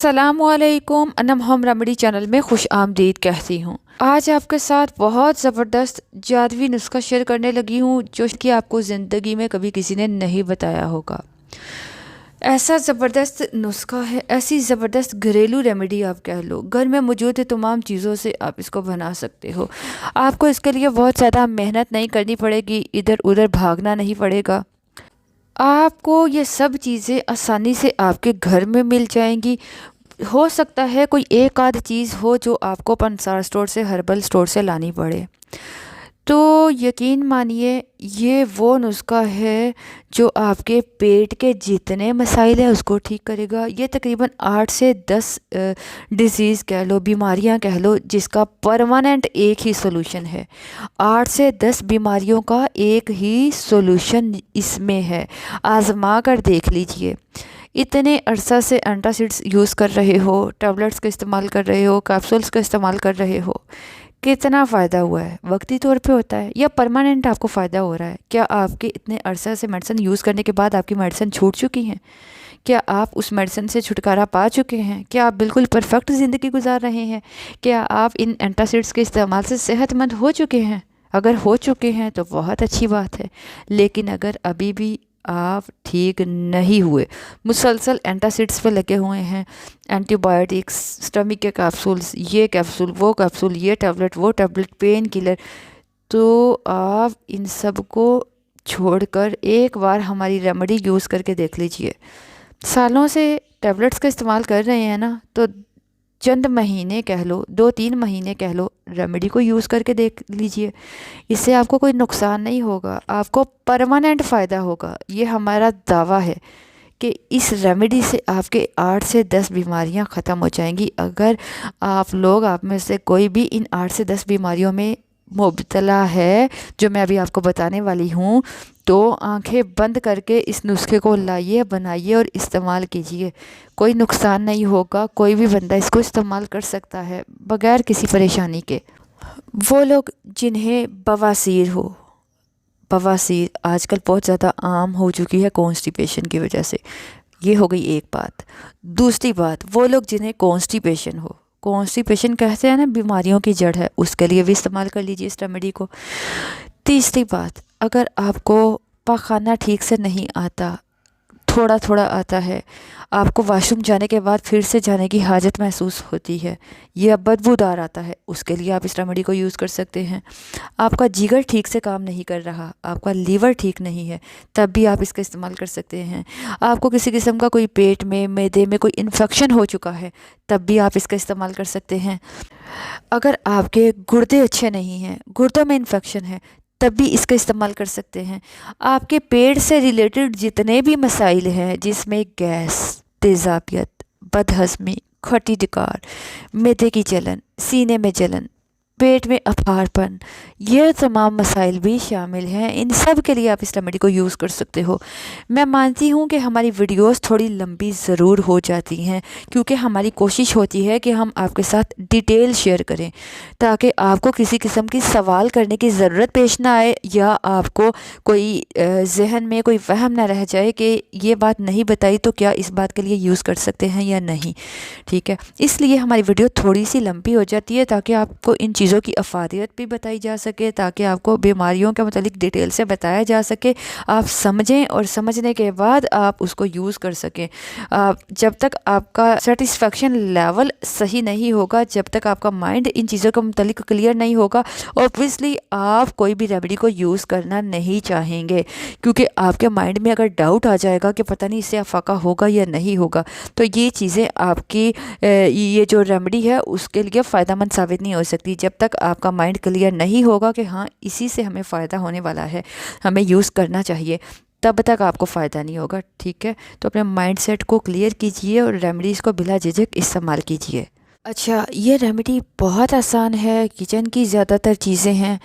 सलामुअलैकुम Anam home remedy channel में खुश आमदीद कहती हूँ। आज आपके साथ बहुत ज़बरदस्त जादुई नुस्खा शेयर करने लगी हूँ जो कि आपको ज़िंदगी में कभी किसी ने नहीं बताया होगा। ऐसा ज़बरदस्त नुस्खा है, ऐसी ज़बरदस्त घरेलू रेमेडी आप कह लो, घर में मौजूद है तमाम चीज़ों से आप इसको बना सकते हो। आपको इसके लिए बहुत ज़्यादा मेहनत नहीं करनी पड़ेगी, इधर उधर भागना नहीं पड़ेगा। आपको ये सब चीज़ें आसानी से आपके घर में मिल जाएंगी। हो सकता है कोई एक आध चीज़ हो जो आपको पंसार स्टोर से, हर्बल स्टोर से लानी पड़े, तो यकीन मानिए ये वो नुस्खा है जो आपके पेट के जितने मसाइल हैं उसको ठीक करेगा। ये तकरीबन 8 से 10 डिज़ीज़ कह लो, बीमारियां कह लो, जिसका परमानेंट एक ही सॉल्यूशन है। 8 से 10 बीमारियों का एक ही सॉल्यूशन इसमें है, आजमा कर देख लीजिए। इतने अरसा से एंटासिड्स यूज़ कर रहे हो, टैबलेट्स का इस्तेमाल कर रहे हो, कैप्सूल्स का इस्तेमाल कर रहे हो, कितना फ़ायदा हुआ है? वक्ती तौर पे होता है या परमानेंट आपको फ़ायदा हो रहा है? क्या आपके इतने अरसा से मेडिसिन यूज़ करने के बाद आपकी मेडिसिन छूट चुकी हैं? क्या आप उस मेडिसिन से छुटकारा पा चुके हैं? क्या आप बिल्कुल परफेक्ट ज़िंदगी गुजार रहे हैं? क्या आप इन एंटासिड्स के इस्तेमाल से सेहतमंद हो चुके हैं? अगर हो चुके हैं तो बहुत अच्छी बात है, लेकिन अगर अभी भी आप ठीक नहीं हुए, मुसलसल एंटासिड्स पे लगे हुए हैं, एंटीबायोटिक्स, स्टमक के कैप्सूल्स, ये कैप्सूल वो कैप्सूल, ये टैबलेट वो टैबलेट, पेन किलर, तो आप इन सब को छोड़कर एक बार हमारी रेमेडी यूज़ करके देख लीजिए। सालों से टैबलेट्स का इस्तेमाल कर रहे हैं ना, तो चंद महीने कह लो, 2-3 महीने कह लो, रेमेडी को यूज़ करके देख लीजिए। इससे आपको कोई नुकसान नहीं होगा, आपको परमानेंट फ़ायदा होगा। ये हमारा दावा है कि इस रेमेडी से आपके 8 से 10 बीमारियां ख़त्म हो जाएंगी। अगर आप में से कोई भी इन 8 से 10 बीमारियों में मुब्तला है जो मैं अभी आपको बताने वाली हूँ, तो आंखें बंद करके इस नुस्खे को लाइए, बनाइए और इस्तेमाल कीजिए। कोई नुकसान नहीं होगा, कोई भी बंदा इसको इस्तेमाल कर सकता है बगैर किसी परेशानी के। वो लोग जिन्हें बवासीर हो, बवासीर आजकल बहुत ज़्यादा आम हो चुकी है कॉन्स्टिपेशन की वजह से, ये हो गई एक बात। दूसरी बात, वो लोग जिन्हें कॉन्स्टिपेशन हो, कॉन्स्टिपेशन कहते हैं ना बीमारियों की जड़ है, उसके लिए भी इस्तेमाल कर लीजिए इस रेमेडी को। तीसरी बात, अगर आपको पाखाना ठीक से नहीं आता, थोड़ा थोड़ा आता है, आपको वॉशरूम जाने के बाद फिर से जाने की हाजत महसूस होती है, यह बदबूदार आता है, उसके लिए आप इस रेमेडी को यूज़ कर सकते हैं। आपका जिगर ठीक से काम नहीं कर रहा, आपका लीवर ठीक नहीं है, तब भी आप इसका इस्तेमाल कर सकते हैं। आपको किसी किस्म का कोई पेट में, मैदे में कोई इन्फेक्शन हो चुका है, तब भी आप इसका इस्तेमाल कर सकते हैं। अगर आपके गुर्दे अच्छे नहीं हैं, गुर्दों में इन्फेक्शन है, तब भी इसका इस्तेमाल कर सकते हैं। आपके पेट से रिलेटेड जितने भी मसाइल हैं, जिसमें गैस, तेज़ाबियत, बदहज़मी, खट्टी डकार, मैदे की जलन, सीने में जलन, पेट में अफारपन, ये तमाम मसाइल भी शामिल हैं। इन सब के लिए आप इस रेमेडी को यूज़ कर सकते हो। मैं मानती हूँ कि हमारी वीडियोस थोड़ी लंबी ज़रूर हो जाती हैं, क्योंकि हमारी कोशिश होती है कि हम आपके साथ डिटेल शेयर करें, ताकि आपको किसी किस्म की सवाल करने की ज़रूरत पेश ना आए, या आपको कोई जहन में कोई वहम ना रह जाए कि ये बात नहीं बताई तो क्या इस बात के लिए यूज़ कर सकते हैं या नहीं। ठीक है, इसलिए हमारी वीडियो थोड़ी सी लंबी हो जाती है, ताकि आपको इन चीज़ों की अफादियत भी बताई जा सके, ताकि आपको बीमारियों के मतलब डिटेल से बताया जा सके, आप समझें और समझने के बाद आप उसको यूज़ कर सकें। जब तक आपका सेटिस्फेक्शन लेवल सही नहीं होगा, जब तक आपका माइंड इन चीज़ों के मतलब क्लियर नहीं होगा, ऑब्वियसली आप कोई भी रेमेडी को यूज़ करना नहीं चाहेंगे, क्योंकि आपके माइंड में अगर डाउट आ जाएगा कि पता नहीं इससे अफाका होगा या नहीं होगा, तो ये चीज़ें आपकी ये जो रेमेडी है उसके लिए फ़ायदेमंद साबित नहीं हो सकती। जब तक आपका माइंड क्लियर नहीं होगा कि हाँ इसी से हमें फ़ायदा होने वाला है, हमें यूज़ करना चाहिए, तब तक आपको फ़ायदा नहीं होगा। ठीक है, तो अपने माइंड सेट को क्लियर कीजिए और रेमेडीज़ को बिला झिझक इस्तेमाल कीजिए। अच्छा, ये रेमेडी बहुत आसान है, किचन की ज़्यादातर चीज़ें हैं,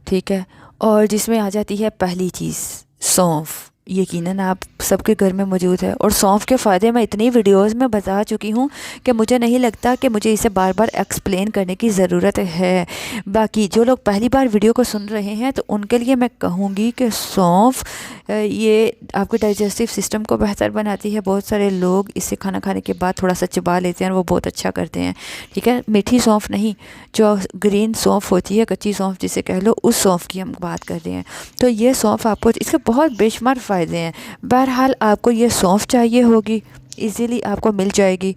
ठीक है, और जिसमें आ जाती है पहली चीज़ सौंफ। यकीनन आप सबके घर में मौजूद है। और सौंफ के फ़ायदे मैं इतनी वीडियोस में बता चुकी हूँ कि मुझे नहीं लगता कि मुझे इसे बार बार एक्सप्लेन करने की ज़रूरत है। बाकी जो लोग पहली बार वीडियो को सुन रहे हैं तो उनके लिए मैं कहूँगी कि सौंफ ये आपके डाइजेस्टिव सिस्टम को बेहतर बनाती है। बहुत सारे लोग इसे खाना खाने के बाद थोड़ा सा चबा लेते हैं और वो बहुत अच्छा करते हैं। ठीक है, मीठी सौंफ नहीं, जो ग्रीन सौंफ होती है, कच्ची सौंफ जिसे कह लो, उस सौंफ की हम बात कर रहे हैं। तो ये सौंफ आपको, इसके बहुत बेशुमार फ़ायदे हैं। बहरहाल आपको ये सौंफ चाहिए होगी, इजीली आपको मिल जाएगी।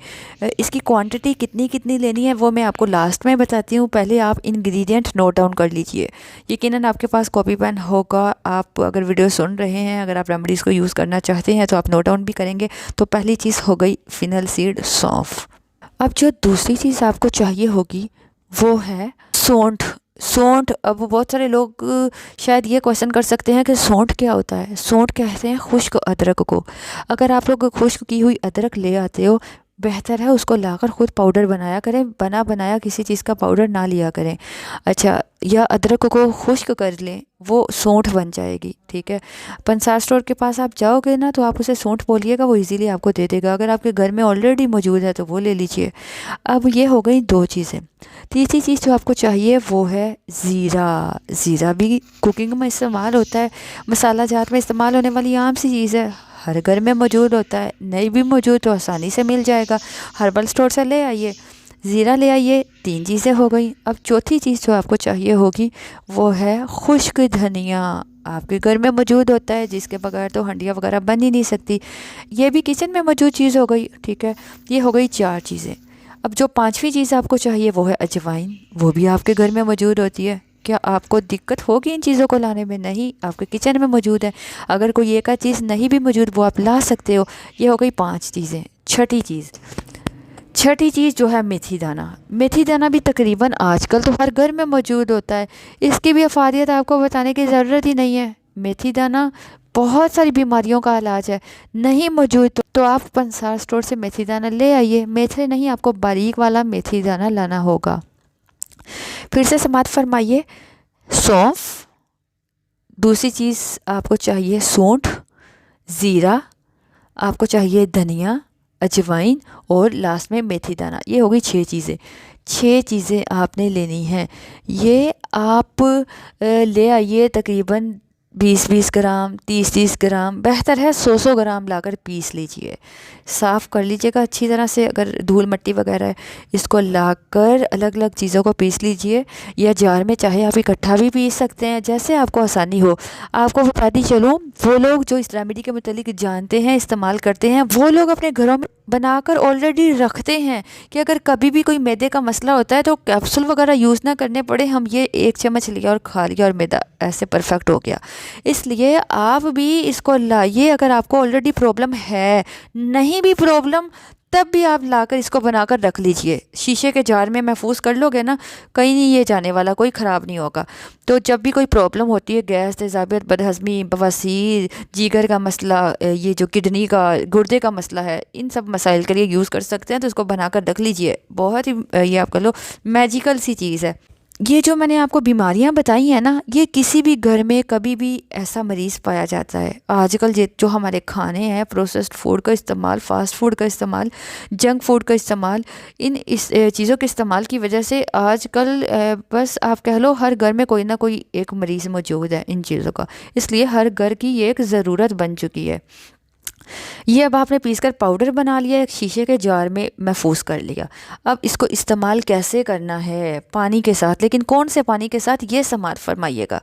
इसकी क्वांटिटी कितनी कितनी लेनी है वो मैं आपको लास्ट में बताती हूँ। पहले आप इंग्रेडिएंट नोट डाउन कर लीजिए। यकीनन आपके पास कॉपी पेन होगा। आप अगर वीडियो सुन रहे हैं, अगर आप रेमेडीज़ को यूज़ करना चाहते हैं तो आप नोट डाउन भी करेंगे। तो पहली चीज़ हो गई फिनल सीड, सौंफ। अब जो दूसरी चीज़ आपको चाहिए होगी वो है सौंठ। सौंठ, अब बहुत सारे लोग शायद ये क्वेश्चन कर सकते हैं कि सौंठ क्या होता है। सौंठ कहते हैं खुश्क अदरक को। अगर आप लोग खुश्क की हुई अदरक ले आते हो, बेहतर है उसको लाकर ख़ुद पाउडर बनाया करें, बना बनाया किसी चीज़ का पाउडर ना लिया करें। अच्छा, या अदरक को खुश्क कर लें, वो सौंठ बन जाएगी। ठीक है, पंसार स्टोर के पास आप जाओगे ना तो आप उसे सौंठ बोलिएगा, वो इजीली आपको दे देगा। अगर आपके घर में ऑलरेडी मौजूद है तो वो ले लीजिए। अब ये हो गई दो चीज़ें। तीसरी चीज़ जो आपको चाहिए वो है ज़ीरा। ज़ीरा भी कुकिंग में इस्तेमाल होता है, मसाला जात में इस्तेमाल होने वाली आम सी चीज़ है, हर घर में मौजूद होता है। नहीं भी मौजूद तो आसानी से मिल जाएगा, हर्बल स्टोर से ले आइए, ज़ीरा ले आइए। तीन चीज़ें हो गई। अब चौथी चीज़ जो आपको चाहिए होगी वो है खुश्क धनिया। आपके घर में मौजूद होता है, जिसके बगैर तो हंडिया वगैरह बन ही नहीं सकती। ये भी किचन में मौजूद चीज़ हो गई। ठीक है, ये हो गई चार चीज़ें। अब जो पांचवी चीज़ आपको चाहिए वो है अजवाइन। वो भी आपके घर में मौजूद होती है। क्या आपको दिक्कत होगी इन चीज़ों को लाने में? नहीं, आपके किचन में मौजूद है। अगर कोई एक आध चीज़ नहीं भी मौजूद वो आप ला सकते हो। ये हो गई पांच चीज़ें। छठी चीज़ जो है मेथी दाना। मेथी दाना भी तकरीबन आजकल तो हर घर में मौजूद होता है। इसकी भी अफादियत आपको बताने की ज़रूरत ही नहीं है। मेथी दाना बहुत सारी बीमारियों का इलाज है। नहीं मौजूद तो आप पंसार स्टोर से मेथी दाना ले आइए। मेथी नहीं, आपको बारीक वाला मेथी दाना लाना होगा। फिर से समाप्त फरमाइए। सौंफ, दूसरी चीज़ आपको चाहिए सौंठ, ज़ीरा, आपको चाहिए धनिया, अजवाइन और लास्ट में मेथी दाना। ये हो गई छः चीज़ें। छः चीज़ें आपने लेनी हैं। ये आप ले आइए तकरीबन 20-20 ग्राम, 30-30 ग्राम, बेहतर है 100-100 ग्राम लाकर पीस लीजिए। साफ़ कर लीजिएगा अच्छी तरह से, अगर धूल मिट्टी वगैरह है इसको लाकर अलग अलग चीज़ों को पीस लीजिए। या जार में चाहे आप इकट्ठा भी पीस सकते हैं, जैसे आपको आसानी हो। आपको बताती चलूँ, वो लोग जो इस रेमेडी के मुतालिक जानते हैं, इस्तेमाल करते हैं, वो लोग अपने घरों में बनाकर ऑलरेडी रखते हैं कि अगर कभी भी कोई मैदे का मसला होता है तो कैप्सूल वगैरह यूज़ ना करने पड़े। हम ये एक चम्मच लिया और खा लिया और मैदा ऐसे परफेक्ट हो गया। इसलिए आप भी इसको लाइए। अगर आपको ऑलरेडी प्रॉब्लम है, नहीं भी प्रॉब्लम, तब भी आप लाकर इसको बनाकर रख लीजिए। शीशे के जार में महफूज कर लोगे ना, कहीं नहीं ये जाने वाला, कोई ख़राब नहीं होगा। तो जब भी कोई प्रॉब्लम होती है, गैस, तेज़ाबियत, बदहज़मी, बवासीर, जिगर का मसला, ये जो किडनी का, गुर्दे का मसला है, इन सब मसाइल के लिए यूज़ कर सकते हैं। तो इसको बनाकर रख लीजिए। बहुत ही ये आप कह लो मैजिकल सी चीज़ है। ये जो मैंने आपको बीमारियां बताई हैं ना, ये किसी भी घर में कभी भी ऐसा मरीज़ पाया जाता है। आजकल जो हमारे खाने हैं, प्रोसेस्ड फूड का इस्तेमाल, फास्ट फूड का इस्तेमाल, जंक फूड का इस्तेमाल, इस चीज़ों के इस्तेमाल की वजह से आजकल बस आप कह लो हर घर में कोई ना कोई एक मरीज़ मौजूद है इन चीज़ों का। इसलिए हर घर की ये एक ज़रूरत बन चुकी है। ये अब आपने पीसकर पाउडर बना लिया, एक शीशे के जार में महफूज कर लिया। अब इसको इस्तेमाल कैसे करना है? पानी के साथ। लेकिन कौन से पानी के साथ, ये समात फरमाइएगा।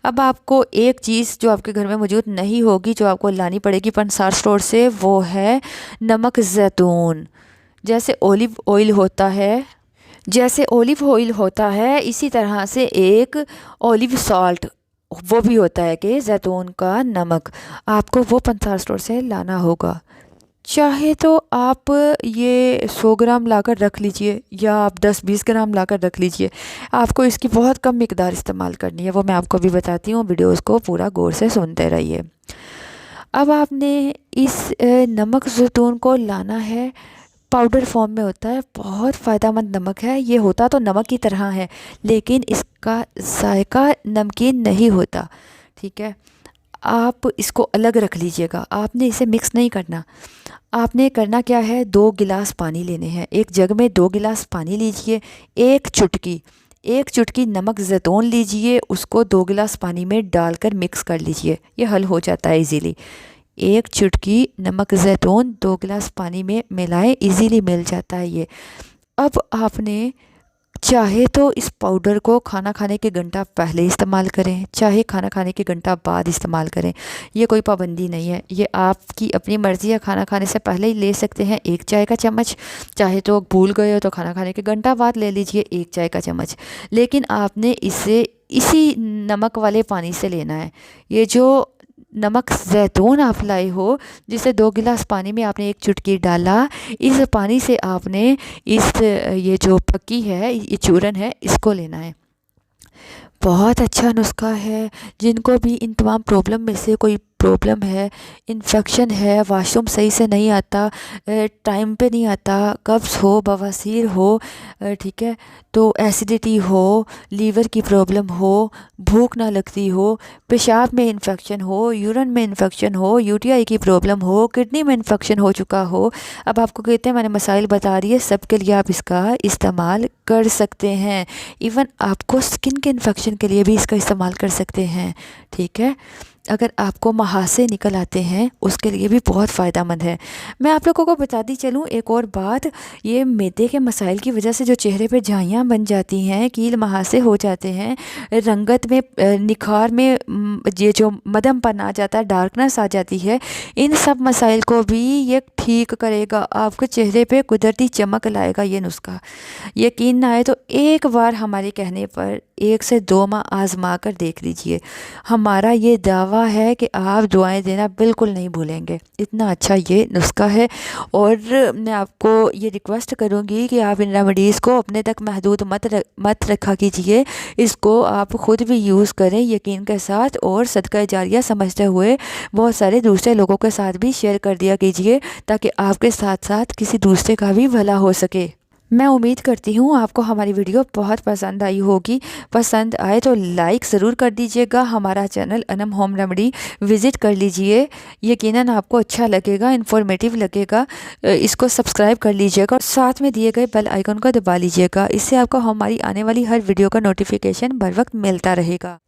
अब आपको एक चीज़ जो आपके घर में मौजूद नहीं होगी, जो आपको लानी पड़ेगी पंसार स्टोर से, वो है नमक ज़ैतून। जैसे ओलिव ऑयल होता है, इसी तरह से एक ओलिव सॉल्ट वो भी होता है कि जैतून का नमक। आपको वो पंसार स्टोर से लाना होगा। चाहे तो आप ये 100 ग्राम लाकर रख लीजिए, या आप 10-20 ग्राम लाकर रख लीजिए। आपको इसकी बहुत कम मिकदार इस्तेमाल करनी है, वो मैं आपको भी बताती हूँ। वीडियोस को पूरा गौर से सुनते रहिए। अब आपने इस नमक ज़ैतून को लाना है। पाउडर फॉर्म में होता है, बहुत फ़ायदेमंद नमक है। ये होता तो नमक की तरह है, लेकिन इसका जायका नमकीन नहीं होता। ठीक है, आप इसको अलग रख लीजिएगा, आपने इसे मिक्स नहीं करना। आपने करना क्या है, 2 गिलास पानी लेने हैं। एक जग में 2 गिलास पानी लीजिए, एक चुटकी नमक ज़ैतून लीजिए, उसको 2 गिलास पानी में डालकर मिक्स कर लीजिए। ये हल हो जाता है इजीली। एक चुटकी नमक ज़ैतून 2 गिलास पानी में मिलाएं, इजीली मिल जाता है ये। अब आपने चाहे तो इस पाउडर को खाना खाने के घंटा पहले इस्तेमाल करें, चाहे खाना खाने के घंटा बाद इस्तेमाल करें, ये कोई पाबंदी नहीं है, ये आपकी अपनी मर्ज़ी है। खाना खाने से पहले ही ले सकते हैं 1 चाय का चम्मच, चाहे तो भूल गए हो तो खाना खाने के घंटा बाद ले लीजिए 1 चाय का चम्मच। लेकिन आपने इसे इसी नमक वाले पानी से लेना है। ये जो नमक ज़ैतून आप लाए हो, जिसे 2 गिलास पानी में आपने 1 चुटकी डाला, इस पानी से आपने ये जो पक्की है, ये चूरन है, इसको लेना है। बहुत अच्छा नुस्खा है। जिनको भी इन तमाम प्रॉब्लम में से कोई प्रॉब्लम है, इन्फेक्शन है, वॉशरूम सही से नहीं आता, टाइम पे नहीं आता, कब्ज़ हो, बवासीर हो, ठीक है, तो एसिडिटी हो, लीवर की प्रॉब्लम हो, भूख ना लगती हो, पेशाब में इन्फेक्शन हो, यूरिन में इन्फेक्शन हो, यूटीआई की प्रॉब्लम हो, किडनी में इन्फेक्शन हो चुका हो, अब आपको कहते हैं मैंने मसाइल बता रही है, सब के लिए आप इसका इस्तेमाल कर सकते हैं। इवन आपको स्किन के इन्फेक्शन के लिए भी इसका इस्तेमाल कर सकते हैं, ठीक है। अगर आपको महासे निकल आते हैं, उसके लिए भी बहुत फ़ायदेमंद है। मैं आप लोगों को बताती चलूँ एक और बात, ये मैदे के मसाइल की वजह से जो चेहरे पे झाइयाँ बन जाती हैं, कील महासे हो जाते हैं, रंगत में निखार में ये जो मदमपन आ जाता है, डार्कनेस आ जाती है, इन सब मसाइल को भी ये ठीक करेगा। आपके चेहरे पे कुदरती चमक लाएगा ये नुस्खा। यकीन ना आए तो एक बार हमारे कहने पर 1 से 2 माह आजमा कर देख लीजिए। हमारा ये दावा है कि आप दुआएं देना बिल्कुल नहीं भूलेंगे, इतना अच्छा ये नुस्खा है। और मैं आपको ये रिक्वेस्ट करूँगी कि आप इन रेमेडीज़ को अपने तक महदूद मत रखा कीजिए। इसको आप ख़ुद भी यूज़ करें यकीन के साथ, और सदका जारिया समझते हुए बहुत सारे दूसरे लोगों के साथ भी शेयर कर दिया कीजिए, ताकि आपके साथ साथ किसी दूसरे का भी भला हो सके। मैं उम्मीद करती हूँ आपको हमारी वीडियो बहुत पसंद आई होगी। पसंद आए तो लाइक ज़रूर कर दीजिएगा। हमारा channel Anam home remedy visit कर लीजिए, यकीनन आपको अच्छा लगेगा, इन्फॉर्मेटिव लगेगा। इसको सब्सक्राइब कर लीजिएगा और साथ में दिए गए बेल आइकन को दबा लीजिएगा। इससे आपको हमारी आने वाली हर वीडियो का नोटिफिकेशन बर वक्त मिलता रहेगा।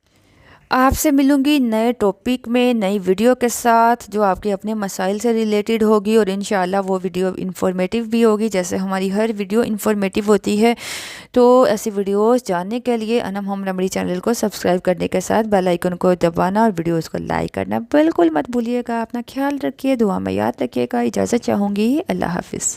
आपसे मिलूंगी नए टॉपिक में, नई वीडियो के साथ, जो आपके अपने मसाइल से रिलेटेड होगी, और इंशाल्लाह वो वीडियो इन्फॉर्मेटिव भी होगी, जैसे हमारी हर वीडियो इन्फॉर्मेटिव होती है। तो ऐसी वीडियोस जानने के लिए अनम होम रेमेडी चैनल को सब्सक्राइब करने के साथ बेल आइकन को दबाना और वीडियोस को लाइक करना बिल्कुल मत भूलिएगा। अपना ख्याल रखिए, दुआ में याद रखिएगा। इजाज़त चाहूँगी। अल्लाह हाफिज़।